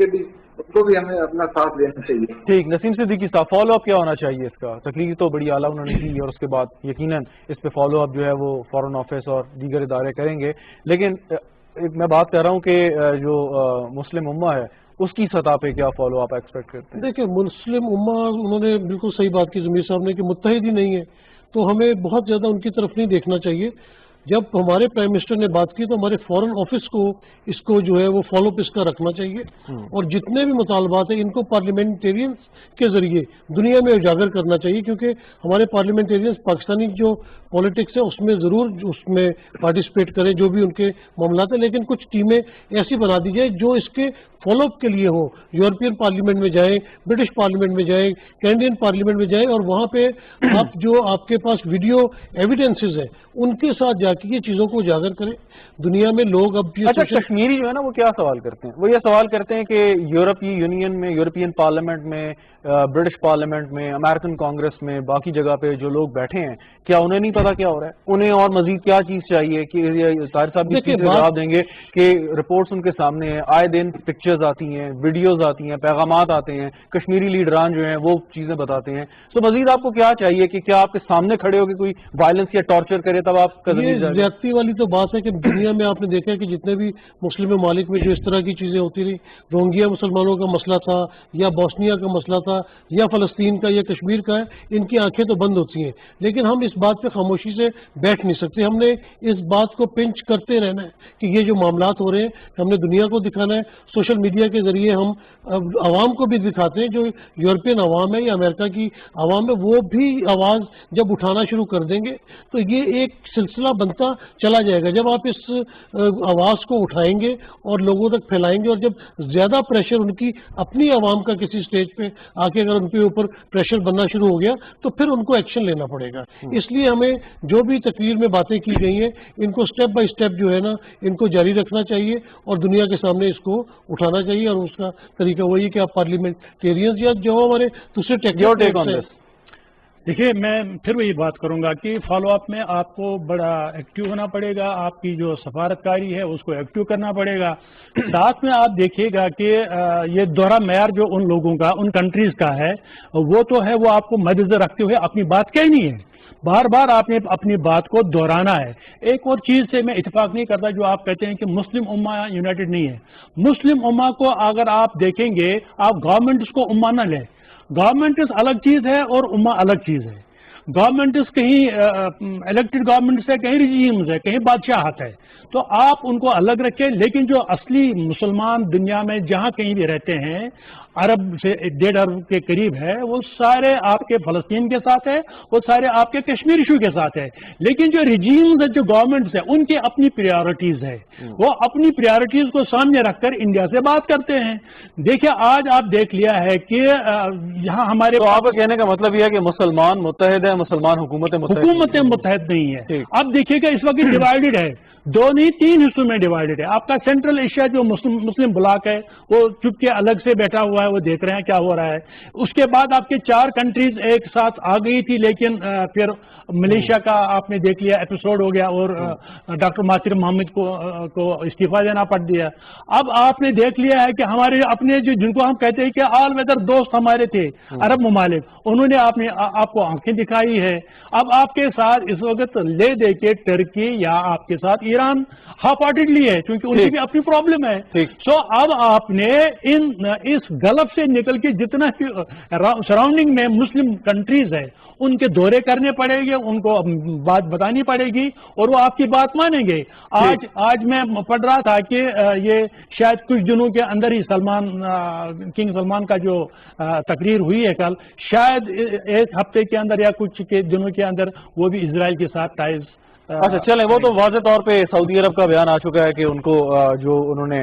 کو بھی ہمیں اپنا ساتھ دینا چاہیے. ٹھیک. نسیم صدیقی صاحب, فالو اپ کیا ہونا چاہیے اس کا؟ تقریر تو بڑی اعلیٰ انہوں نے کی اور اس کے بعد یقیناً اس پہ فالو اپ جو ہے وہ فارن آفس اور دیگر ادارے کریں گے, لیکن میں بات کر رہا ہوں کہ جو مسلم امہ ہے اس کی سطح پہ کیا فالو اپ ایکسپیکٹ کرتے ہیں؟ دیکھیں, مسلم امہ انہوں نے بالکل صحیح بات کی ضمیر صاحب نے کہ متحد ہی نہیں ہے, تو ہمیں بہت زیادہ ان کی طرف نہیں دیکھنا چاہیے. جب ہمارے پرائم منسٹر نے بات کی تو ہمارے فورن آفس کو اس کو جو ہے وہ فالو اپ اس کا رکھنا چاہیے, اور جتنے بھی مطالبات ہیں ان کو پارلیمنٹیرینز کے ذریعے دنیا میں اجاگر کرنا چاہیے, کیونکہ ہمارے پارلیمنٹیرینز پاکستانی جو پالیٹکس ہے اس میں ضرور اس میں پارٹیسپیٹ کریں جو بھی ان کے معاملات ہیں, لیکن کچھ ٹیمیں ایسی بنا دی جائے جو اس کے فالو اپ کے لیے ہوں. یورپین پارلیمنٹ میں جائیں, برٹش پارلیمنٹ میں جائیں, کینیڈین پارلیمنٹ میں جائیں, اور وہاں پہ آپ کے پاس ویڈیو ایویڈنسز ہیں ان کے ساتھ جا کے یہ چیزوں کو اجاگر کریں. دنیا میں لوگ اب اچھا, کشمیری جو ہے نا وہ کیا سوال کرتے ہیں؟ وہ یہ سوال کرتے ہیں کہ یورپی یونین میں, یورپین پارلیمنٹ میں, برٹش پارلیمنٹ میں, امریکن کانگریس میں, باقی جگہ پہ جو لوگ بیٹھے ہیں کیا انہیں نہیں پتا کیا ہو رہا ہے؟ انہیں اور مزید کیا چیز چاہیے کہ طاہر صاحب بھی جواب دیں گے کہ رپورٹس ان کے سامنے ہیں, آئے دن پکچرز آتی ہیں, ویڈیوز آتی ہیں, پیغامات آتے ہیں, کشمیری لیڈران جو ہیں وہ چیزیں بتاتے ہیں. تو مزید آپ کو کیا چاہیے کہ کیا آپ کے سامنے کھڑے ہو کے کوئی وائلنس یا ٹارچر کرے تب آپ کا زیادتی والی تو بات ہے کہ دنیا میں آپ نے دیکھا کہ جتنے بھی مسلم ممالک میں جو اس طرح کی چیزیں ہوتی رہی, روہنگیا مسلمانوں کا مسئلہ تھا یا بوسنیا کا مسئلہ تھا یا فلسطین کا یا کشمیر کا ہے, ان کی آنکھیں تو بند ہوتی ہیں, لیکن ہم اس بات پہ خاموشی سے بیٹھ نہیں سکتے. ہم نے اس بات کو پنچ کرتے رہنا ہے کہ یہ جو معاملات ہو رہے ہیں ہم نے دنیا کو دکھانا ہے. سوشل میڈیا کے ذریعے ہم عوام کو بھی دکھاتے ہیں, جو یورپین عوام ہے یا امریکہ کی عوام ہے وہ بھی آواز جب اٹھانا شروع کر دیں گے تو یہ ایک سلسلہ بنتا چلا جائے گا. جب آپ اس آواز کو اٹھائیں گے اور لوگوں تک پھیلائیں گے, اور جب زیادہ پریشر ان کی اپنی عوام کا کسی سٹیج پہ آ کے اگر ان کے اوپر پریشر بننا شروع ہو گیا تو پھر ان کو ایکشن لینا پڑے گا. اس لیے ہمیں جو بھی تقریر میں باتیں کی گئی ہیں ان کو سٹیپ بائی سٹیپ جو ہے نا ان کو جاری رکھنا چاہیے اور دنیا کے سامنے اس کو اٹھانا چاہیے. اور اس کا طریقہ وہی کہ آپ پارلیمنٹیرینز یا جو ہمارے دوسرے دیکھیے, میں پھر وہی بات کروں گا کہ فالو اپ میں آپ کو بڑا ایکٹیو ہونا پڑے گا, آپ کی جو سفارتکاری ہے اس کو ایکٹیو کرنا پڑے گا. ساتھ میں آپ دیکھیے گا کہ یہ دوہرا معیار جو ان لوگوں کا, ان کنٹریز کا ہے وہ تو ہے وہ آپ کو مدنظر رکھتے ہوئے اپنی بات کہنی ہے, بار بار آپ نے اپنی بات کو دہرانا ہے. ایک اور چیز سے میں اتفاق نہیں کرتا جو آپ کہتے ہیں کہ مسلم امہ یونائٹڈ نہیں ہے. مسلم امہ کو اگر آپ دیکھیں گے, آپ گورنمنٹس کو امہ نہ لیں. گورنمنٹس الگ چیز ہے اور امہ الگ چیز ہے. گورنمنٹس کہیں الیکٹڈ گورنمنٹس ہے, کہیں رجیمز ہے, کہیں بادشاہت ہے, تو آپ ان کو الگ رکھیں. لیکن جو اصلی مسلمان دنیا میں جہاں کہیں بھی رہتے ہیں, عرب سے 1.5 ارب کے قریب ہے, وہ سارے آپ کے فلسطین کے ساتھ ہے, وہ سارے آپ کے کشمیر ایشو کے ساتھ ہے. لیکن جو ریجیمز ہیں, جو گورنمنٹس ہیں, ان کی اپنی پریارٹیز ہے, وہ اپنی پریارٹیز کو سامنے رکھ کر انڈیا سے بات کرتے ہیں. دیکھیں آج آپ دیکھ لیا ہے کہ یہاں ہمارے, تو آپ کا کہنے کا مطلب یہ ہے کہ مسلمان متحد ہے, مسلمان حکومتیں متحد نہیں ہے. اب دیکھیے گا اس وقت ڈیوائیڈڈ ہے, 2 نہیں 3 حصوں میں ڈیوائیڈڈ ہے. آپ کا سینٹرل ایشیا جو مسلم بلاک ہے وہ چپ کے الگ سے بیٹھا ہوا ہے, وہ دیکھ رہے ہیں کیا ہو رہا ہے. اس کے بعد آپ کے 4 کنٹریز ایک ساتھ آ گئی تھی, لیکن پھر ملیشیا کا آپ نے دیکھ لیا ایپیسوڈ ہو گیا اور ڈاکٹر مہاتیر محمد کو استعفیٰ دینا پڑ دیا. اب آپ نے دیکھ لیا ہے کہ ہمارے اپنے جن کو ہم کہتے ہیں کہ آل ویدر دوست ہمارے تھے عرب ممالک, انہوں نے آپ کو آنکھیں دکھائی ہے. اب آپ کے ساتھ اس وقت لے دے کے ٹرکی یا آپ کے ساتھ یہ ایران ہاف ہارٹیڈلی ہے کیونکہ ان کی بھی اپنی پرابلم ہے. سو اب آپ نے اس گلف سے نکل کے جتنا سراؤنڈنگ میں مسلم کنٹریز ہے ان کے دورے کرنے پڑے گے, ان کو بات بتانی پڑے گی اور وہ آپ کی بات مانیں گے. آج میں پڑھ رہا تھا کہ یہ شاید کچھ دنوں کے اندر ہی کنگ سلمان کا جو تقریر ہوئی ہے کل, شاید ایک ہفتے کے اندر یا کچھ دنوں کے اندر وہ بھی اسرائیل کے ساتھ ٹائز. اچھا چلیں, وہ تو واضح طور پہ سعودی عرب کا بیان آ چکا ہے کہ ان کو جو انہوں نے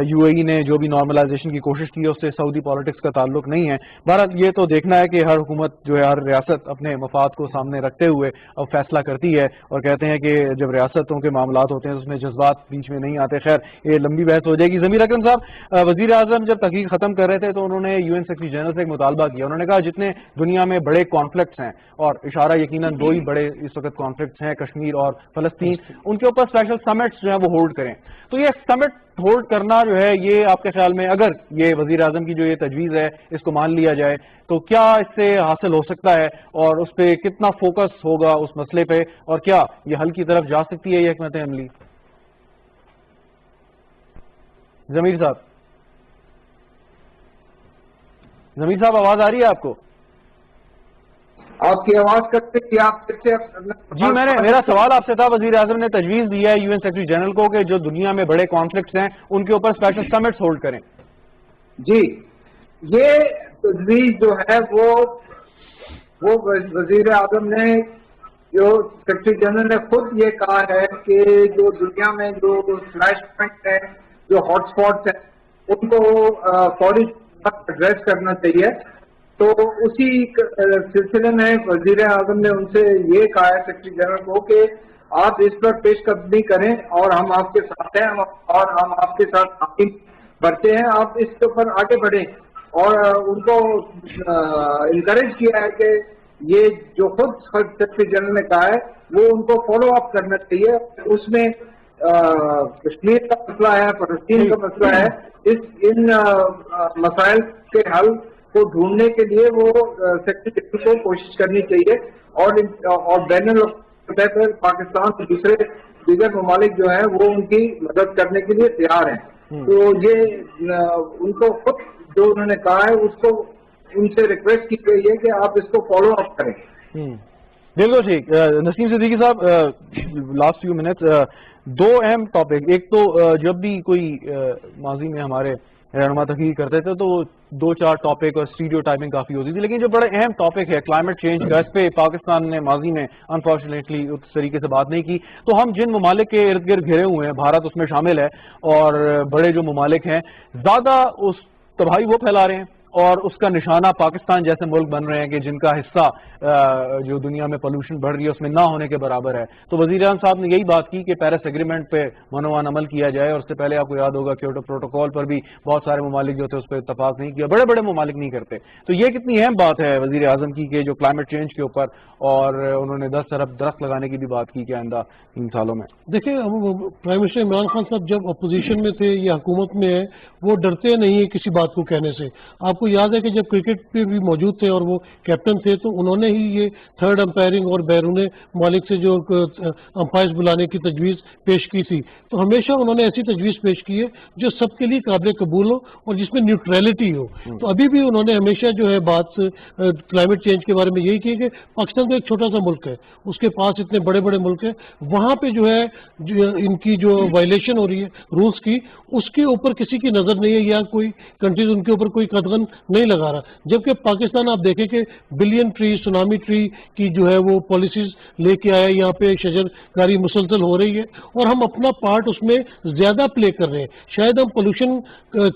یو اے ای نے جو بھی نارملائزیشن کی کوشش کی ہے اس سے سعودی پالیٹکس کا تعلق نہیں ہے. بہرحال یہ تو دیکھنا ہے کہ ہر حکومت جو ہے ہر ریاست اپنے مفاد کو سامنے رکھتے ہوئے اب فیصلہ کرتی ہے, اور کہتے ہیں کہ جب ریاستوں کے معاملات ہوتے ہیں اس میں جذبات بیچ میں نہیں آتے. خیر یہ لمبی بحث ہو جائے گی. ضمیر اکرم صاحب, وزیر اعظم جب تحقیق ختم کر رہے تھے تو انہوں نے یو این سیکرٹری جنرل سے ایک مطالبہ کیا. انہوں نے کہا جتنے دنیا میں بڑے کانفلکٹس ہیں, اور اشارہ یقیناً دو ہی بڑے اس وقت کانفلکٹس ہیں, کشمیر اور فلسطین, ان کے اوپر اسپیشل سمٹس جو ہیں وہ ہولڈ کریں. تو یہ سمٹ ہولڈ کرنا جو ہے یہ آپ کے خیال میں اگر یہ وزیر اعظم کی جو یہ تجویز ہے اس کو مان لیا جائے تو کیا اس سے حاصل ہو سکتا ہے, اور اس پہ کتنا فوکس ہوگا اس مسئلے پہ, اور کیا یہ حل کی طرف جا سکتی ہے یہ حکمت عملی؟ ضمیر صاحب آواز آ رہی ہے آپ کو؟ آپ کی آواز کرتے کہ آپ پھر سے جی میرا سوال آپ سے تھا, وزیر اعظم نے تجویز دیا ہے یو این سیکرٹری جنرل کو کہ جو دنیا میں بڑے کانفلکٹس ہیں ان کے اوپر اسپیشل سمٹس ہولڈ کریں. جی, یہ تجویز جو ہے وہ وزیر اعظم نے جو سیکرٹری جنرل نے خود یہ کہا ہے کہ جو دنیا میں جو فلیش پوائنٹ ہیں, جو ہاٹ اسپاٹس ہیں, ان کو فوری ایڈریس کرنا چاہیے. تو اسی سلسلے میں وزیر اعظم نے ان سے یہ کہا ہے سیکرٹری جنرل کو کہ آپ اس پر پیش قدمی کریں اور ہم آپ کے ساتھ ہیں اور ہم آپ کے ساتھ تعلیم بڑھتے ہیں, آپ اس کے اوپر آگے بڑھیں. اور ان کو انکریج کیا ہے کہ یہ جو خود سیکرٹری جنرل نے کہا ہے وہ ان کو فالو اپ کرنا چاہیے. اس میں کشمیر کا مسئلہ ہے, فلسطین کا مسئلہ ہے, ان مسائل کے حل کو ڈھونڈنے کے لیے وہ سیکرٹری جنرل کو کوشش کرنی چاہیے, اور بین الاقوامی پر پاکستان اور دیگر ممالک جو ہیں وہ ان کی مدد کرنے کے لیے تیار ہیں. تو یہ ان کو خود جو انہوں نے کہا ہے اس کو ان سے ریکویسٹ کی گئی ہے کہ آپ اس کو فالو اپ کریں. بالکل ٹھیک. نسیم صدیقی صاحب, لاسٹ فیو منٹس, دو اہم ٹاپک. ایک تو جب بھی کوئی ماضی میں ہمارے رہنما تقریر کرتے تھے تو دو چار ٹاپک اور اسٹیریو ٹائپنگ کافی ہوتی تھی, لیکن جو بڑا اہم ٹاپک ہے کلائمیٹ چینج کا, اس پہ پاکستان نے ماضی میں انفارچونیٹلی اس طریقے سے بات نہیں کی. تو ہم جن ممالک کے ارد گرد گھرے ہوئے ہیں, بھارت اس میں شامل ہے, اور بڑے جو ممالک ہیں زیادہ اس تباہی وہ پھیلا رہے ہیں اور اس کا نشانہ پاکستان جیسے ملک بن رہے ہیں کہ جن کا حصہ جو دنیا میں پولوشن بڑھ رہی ہے اس میں نہ ہونے کے برابر ہے. تو وزیر اعظم صاحب نے یہی بات کی کہ پیرس ایگریمنٹ پہ منوان عمل کیا جائے, اور اس سے پہلے آپ کو یاد ہوگا کیوٹو پروٹوکول پر بھی بہت سارے ممالک جو تھے اس پہ اتفاق نہیں کیا, بڑے بڑے ممالک نہیں کرتے. تو یہ کتنی اہم بات ہے وزیر اعظم کی کہ جو کلائمیٹ چینج کے اوپر, اور انہوں نے 10 ارب درخت لگانے کی بھی بات کی کہ آئندہ 3 سالوں میں. دیکھیں, پرائم منسٹر عمران خان صاحب جب اپوزیشن میں تھے یا حکومت میں ہے, وہ ڈرتے نہیں ہیں کسی بات کو کہنے سے. آپ کو یاد ہے کہ جب کرکٹ پہ بھی موجود تھے اور وہ کیپٹن تھے تو انہوں نے ہی یہ تھرڈ امپائرنگ اور بیرون مالک سے جو امپائرز بلانے کی تجویز پیش کی تھی, تو ہمیشہ انہوں نے ایسی تجویز پیش کی ہے جو سب کے لیے قابل قبول ہو اور جس میں نیوٹریلٹی ہو. تو ابھی بھی انہوں نے ہمیشہ جو ہے بات کلائمیٹ چینج کے بارے میں یہی کی کہ پاکستان تو ایک چھوٹا سا ملک ہے, اس کے پاس اتنے بڑے بڑے ملک ہیں, وہاں پہ جو ہے ان کی جو وائلیشن ہو رہی ہے رولس کی, اس کے اوپر کسی کی نظر نہیں ہے, یا کوئی کنٹریز ان کے اوپر کوئی قدغن نہیں لگا رہا. جبکہ پاکستان آپ دیکھیں کہ بلین ٹری, سونامی ٹری کی جو ہے وہ پالیسیز لے کے آیا, یہاں پہ شجر کاری مسلسل ہو رہی ہے, اور ہم اپنا پارٹ اس میں زیادہ پلے کر رہے ہیں. شاید ہم پولوشن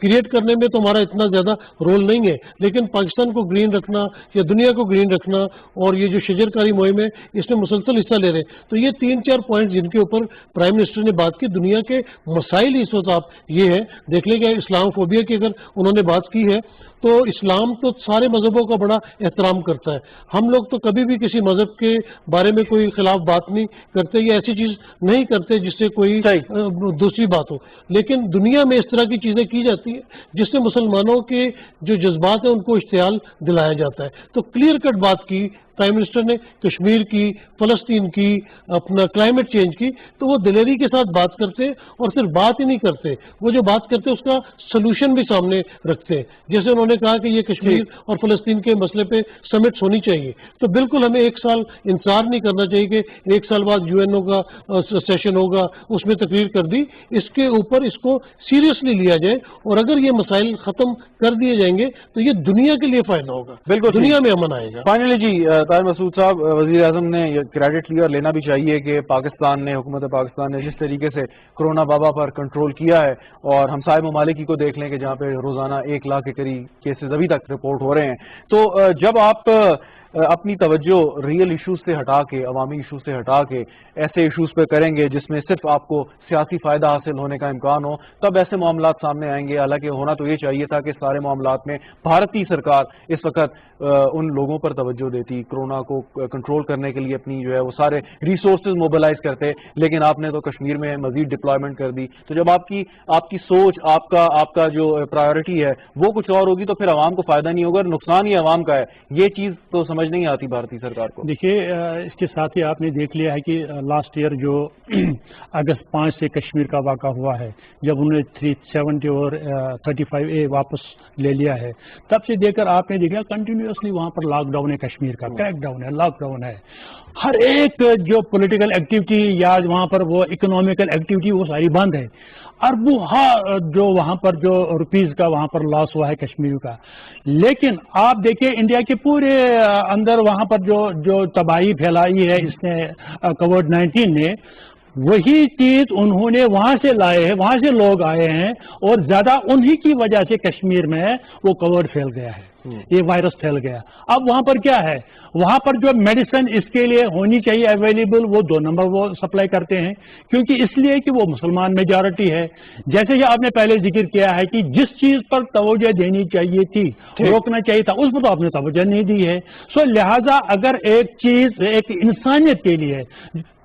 کریٹ کرنے میں تو ہمارا اتنا زیادہ رول نہیں ہے, لیکن پاکستان کو گرین رکھنا یا دنیا کو گرین رکھنا اور یہ جو شجر کاری مہم ہے اس میں مسلسل حصہ لے رہے ہیں. تو یہ 3-4 پوائنٹ جن کے اوپر پرائم منسٹر نے بات کی. دنیا کے مسائل اس وقت آپ یہ ہے دیکھ لیں کہ اسلام فوبیا کی اگر انہوں نے بات کی ہے تو اسلام تو سارے مذہبوں کا بڑا احترام کرتا ہے. ہم لوگ تو کبھی بھی کسی مذہب کے بارے میں کوئی خلاف بات نہیں کرتے یا ایسی چیز نہیں کرتے جس سے کوئی دوسری بات ہو, لیکن دنیا میں اس طرح کی چیزیں کی جاتی ہیں جس سے مسلمانوں کے جو جذبات ہیں ان کو اشتعال دلایا جاتا ہے. تو کلیئر کٹ بات کی پرائم منسٹر نے کشمیر کی، فلسطین کی، اپنا کلائمیٹ چینج کی، تو وہ دلیری کے ساتھ بات کرتے اور صرف بات ہی نہیں کرتے، وہ جو بات کرتے اس کا سلوشن بھی سامنے رکھتے ہیں. جیسے انہوں نے کہا کہ یہ کشمیر اور فلسطین کے مسئلے پہ سمٹس ہونی چاہیے، تو بالکل ہمیں ایک سال انتظار نہیں کرنا چاہیے کہ ایک سال بعد UN کا سیشن ہوگا اس میں تقریر کر دی. اس کے اوپر اس کو سیریسلی لیا جائے، اور اگر یہ مسائل ختم کر دیے جائیں گے تو یہ دنیا کے لیے فائدہ ہوگا، بالکل دنیا میں امن آئے گا. فائنلی جی طاہر مسعود صاحب، وزیر اعظم نے کریڈٹ لیا اور لینا بھی چاہیے کہ پاکستان نے، حکومت پاکستان نے جس طریقے سے کرونا وبا پر کنٹرول کیا ہے، اور ہمسائے ممالک ہی کو دیکھ لیں کہ جہاں پہ روزانہ 1 لاکھ کے قریب کیسز ابھی تک رپورٹ ہو رہے ہیں. تو جب آپ اپنی توجہ ریئل ایشوز سے ہٹا کے، عوامی ایشوز سے ہٹا کے ایسے ایشوز پہ کریں گے جس میں صرف آپ کو سیاسی فائدہ حاصل ہونے کا امکان ہو، تب ایسے معاملات سامنے آئیں گے. حالانکہ ہونا تو یہ چاہیے تھا کہ سارے معاملات میں بھارتی سرکار اس وقت ان لوگوں پر توجہ دیتی، کرونا کو کنٹرول کرنے کے لیے اپنی جو ہے وہ سارے ریسورسز موبلائز کرتے، لیکن آپ نے تو کشمیر میں مزید ڈپلائمنٹ کر دی. تو جب آپ کی سوچ، آپ کا جو پرائیورٹی ہے وہ کچھ اور ہوگی تو پھر عوام کو فائدہ نہیں ہوگا، نقصان ہی عوام کا ہے. یہ چیز تو سمجھ نہیں آتی بھارتی سرکار کو. دیکھیے اس کے ساتھ ہی آپ نے دیکھ لیا ہے کہ لاسٹ ایئر جو اگست 5 سے کشمیر کا واقعہ ہوا ہے، جب انہوں نے 370 اور 35A واپس لے لیا ہے، تب سے دیکھ کر آپ نے دیکھا کنٹینیوسلی وہاں پر لاک ڈاؤن ہے، کشمیر کا کریک ڈاؤن ہے، لاک ڈاؤن ہے. ہر ایک جو پولیٹیکل ایکٹیویٹی یا وہاں پر وہ اکنامیکل ایکٹیویٹی وہ ساری بند ہے. اربوں جو وہاں پر جو روپیز کا وہاں پر لاس ہوا ہے کشمیر کا. لیکن آپ دیکھیں انڈیا کے پورے اندر وہاں پر جو تباہی پھیلائی ہے اس نے کووڈ-19 نے، وہی چیز انہوں نے وہاں سے لائے ہیں، وہاں سے لوگ آئے ہیں، اور زیادہ انہی کی وجہ سے کشمیر میں وہ کووڈ پھیل گیا ہے، یہ وائرس پھیل گیا. اب وہاں پر کیا ہے، وہاں پر جو میڈیسن اس کے لیے ہونی چاہیے اویلیبل، وہ 2 نمبر وہ سپلائی کرتے ہیں، کیونکہ اس لیے کہ وہ مسلمان میجارٹی ہے. جیسے کہ آپ نے پہلے ذکر کیا ہے کہ جس چیز پر توجہ دینی چاہیے تھی، روکنا چاہیے تھا، اس پر تو آپ نے توجہ نہیں دی ہے. سو لہٰذا اگر ایک چیز ایک انسانیت کے لیے،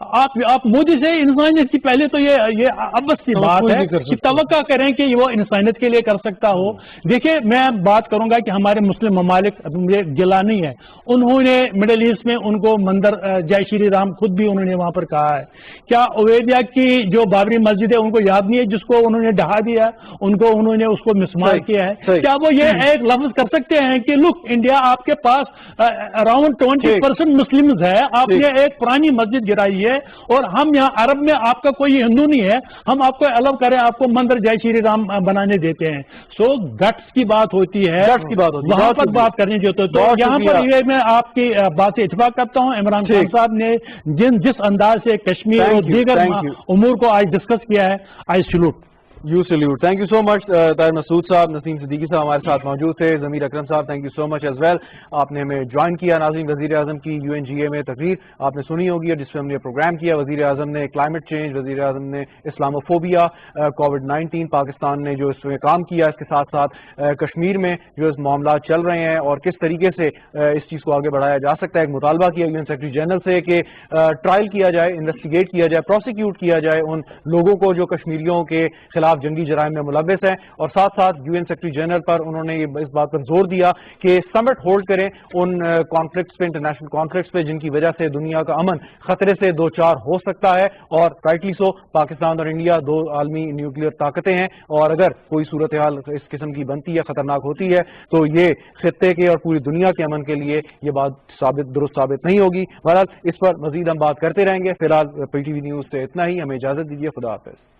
آپ مودی سے انسانیت کی پہلے تو یہ ابس کی بات ہے کہ توقع کریں کہ وہ انسانیت کے لیے کر سکتا ہو. دیکھیں میں بات کروں گا کہ ہمارے مسلم ممالک، مجھے گلا نہیں ہے، انہوں نے مڈل ایسٹ میں ان کو مندر جے شری رام خود بھی انہوں نے وہاں پر کہا ہے. کیا اویدیا کی جو بابری مسجد ہے ان کو یاد نہیں ہے جس کو انہوں نے ڈھا دیا، انہوں نے اس کو مسمار کیا ہے؟ کیا وہ یہ ایک لفظ کر سکتے ہیں کہ لک انڈیا آپ کے پاس اراؤنڈ 20% مسلمز ہے، آپ نے ایک پرانی مسجد گرائی ہے، اور ہم یہاں عرب میں آپ کا کوئی ہندو نہیں ہے، ہم آپ کو الاؤ کریں، آپ کو مندر جے شری رام بنانے دیتے ہیں. سو گٹس کی بات ہوتی ہے، وہاں پر بات کرنی چاہیے. تو یہاں پر یہ میں آپ کی بات سے اتفاق کرتا ہوں. عمران خان صاحب نے جس انداز سے کشمیر اور دیگر امور کو آج ڈسکس کیا ہے، I salute. You salute. Thank you so much Tahir Masood صاحب. نسیم صدیقی صاحب ہمارے ساتھ موجود تھے. Zameer Akram sahab thank you so much as well, آپ نے ہمیں جوائن کیا. ناظرین وزیر اعظم کی UNGA میں تقریر آپ نے سنی ہوگی اور جس پہ ہم نے پروگرام کیا. وزیر اعظم نے کلائمیٹ چینج، وزیر اعظم نے اسلاموفوبیا، کووڈ-19 پاکستان نے جو اس میں کام کیا، اس کے ساتھ ساتھ کشمیر میں جو معاملات چل رہے ہیں اور کس طریقے سے اس چیز کو آگے بڑھایا جا سکتا ہے. ایک مطالبہ کیا UN سیکرٹری جنرل سے کہ ٹرائل کیا جائے، انویسٹیگیٹ کیا جائے، پروسیکیوٹ کیا جائے ان لوگوں کو جو کشمیریوں کے خلاف جنگی جرائم میں ملوث ہیں. اور ساتھ ساتھ UN سیکرٹری جنرل پر انہوں نے اس بات پر زور دیا کہ سمٹ ہولڈ کریں ان کانفلکٹس پہ، انٹرنیشنل کانفلکٹس پہ جن کی وجہ سے دنیا کا امن خطرے سے دوچار ہو سکتا ہے. اور رائٹلی سو، پاکستان اور انڈیا 2 عالمی نیوکلیئر طاقتیں ہیں، اور اگر کوئی صورتحال اس قسم کی بنتی ہے، خطرناک ہوتی ہے، تو یہ خطے کے اور پوری دنیا کے امن کے لیے یہ بات درست ثابت نہیں ہوگی. بہرحال اس پر مزید ہم بات کرتے رہیں گے. فی الحال PTV نیوز سے اتنا ہی. ہمیں اجازت دیجیے. خدا حافظ.